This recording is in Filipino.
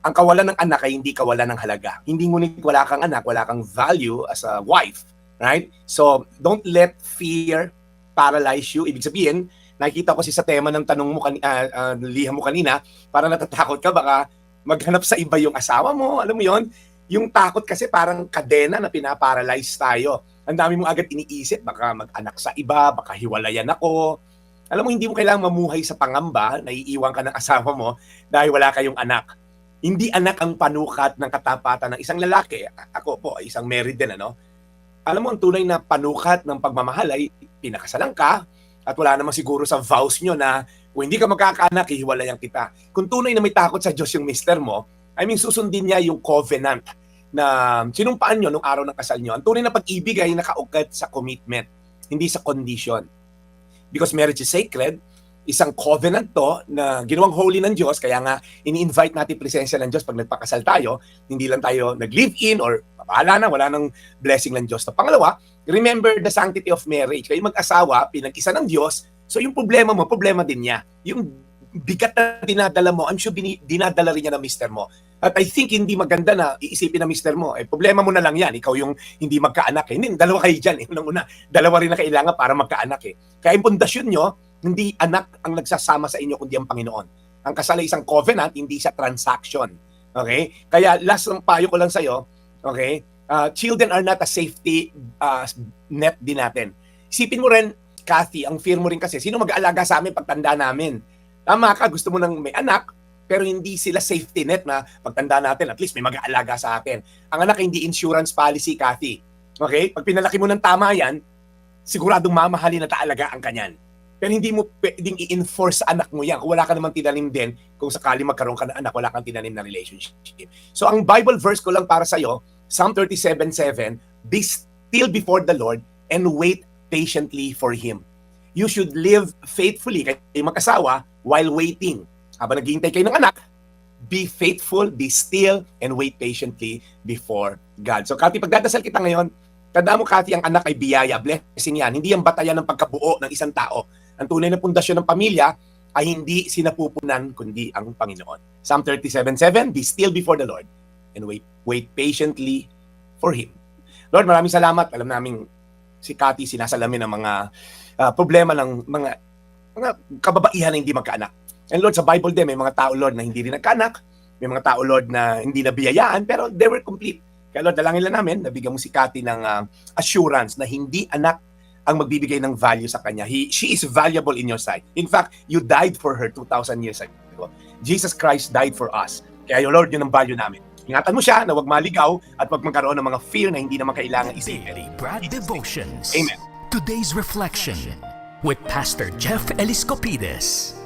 ang kawalan ng anak ay hindi kawalan ng halaga. Hindi ngunit wala kang anak, wala kang value as a wife, right? So, don't let fear paralyze you. Ibig sabihin, nakikita ko sa tema ng tanong mo, liham mo kanina, para natatakot ka, baka maghanap sa iba yung asawa mo, alam mo yon. Yung takot kasi parang kadena na pinaparalyze tayo. Ang dami mong agad iniisip, baka mag-anak sa iba, baka hiwalayan ako. Alam mo, hindi mo kailangang mamuhay sa pangamba, naiiwan ka ng asawa mo dahil wala kayong anak. Hindi anak ang panukat ng katapatan ng isang lalaki. Ako po ay isang married din, ano? Alam mo, ang tunay na panukat ng pagmamahal ay pinakasalan ka at wala namang siguro sa vows nyo na kung hindi ka magkakaanak, hihiwalayan kita. Kung tunay na may takot sa Diyos yung mister mo, I mean, susundin niya yung covenant na sinumpaan nyo nung araw ng kasal nyo. Ang tunay na pag-ibig ay nakaugat sa commitment, hindi sa condition. Because marriage is sacred, isang covenant to na ginawang holy ng Diyos, kaya nga ini-invite natin presensya ng Diyos pag nagpakasal tayo, hindi lang tayo nag-live-in or wala nang blessing ng Diyos. Na pangalawa, remember the sanctity of marriage. Kayo mag-asawa, pinag-isa ng Diyos, so yung problema mo, problema din niya. Yung bigat na dinadala mo, I'm sure dinadala rin niya ng mister mo. At I think hindi maganda na iisipin ng mister mo, problema mo na lang yan, ikaw yung hindi magkaanak. Hindi, dalawa kayo dyan. Unang-una, dalawa rin na kailangan para magkaanak. Kaya yung pundasyon nyo, hindi anak ang nagsasama sa inyo kundi ang Panginoon. Ang kasal ay isang covenant, hindi sa transaction. Okay? Kaya last ng payo ko lang sa'yo, okay? Children are not a safety net din natin. Isipin mo rin, Kathy, ang fear mo rin kasi, sino mag-aalaga sa amin pagtanda namin? Tama ka, gusto mo nang may anak, pero hindi sila safety net na pagtanda natin, at least may mag-aalaga sa atin. Ang anak hindi insurance policy, Kathy. Okay? Pag pinalaki mo ng tama yan, siguradong mamahalin na taalagaan ka niyan. Pero hindi mo pwedeng i-enforce sa anak mo yan kung wala ka naman tinanim din, kung sakali magkaroon ka ng anak, wala kang tinanim na relationship. So ang Bible verse ko lang para sa'yo, Psalm 37:7, be still before the Lord and wait patiently for Him. You should live faithfully kayo mag-asawa while waiting. Habang naghihintay kayo ng anak, be faithful, be still, and wait patiently before God. So Kathy, pagdadasal kita ngayon, tandaan mo, Kathy, ang anak ay biyaya, blessing yan. Hindi yan batayan ng pagkabuo ng isang tao. Ang tunay na pundasyon ng pamilya ay hindi sinapupunan, kundi ang Panginoon. Psalm 37:7, be still before the Lord and wait patiently for Him. Lord, maraming salamat. Alam namin si Kathy sinasalamin ng mga problema ng mga kababaihan na hindi magkaanak. And Lord, sa Bible din, may mga tao, Lord, na hindi rin nagkaanak. May mga tao, Lord, na hindi nabiyayaan, pero they were complete. Kaya Lord, dalangin lang namin, nabigyan mo si Kathy ng assurance na hindi anak ang magbibigay ng value sa kanya. She is valuable in your sight. In fact, you died for her 2,000 years ago. Jesus Christ died for us. Kaya Lord, yun ang value namin. Ingatan mo siya na huwag maligaw at huwag magkaroon ng mga fear na hindi naman kailangan isipin. Daily Brad Devotions. Amen. Today's Reflection with Pastor Jeff Eliscopides.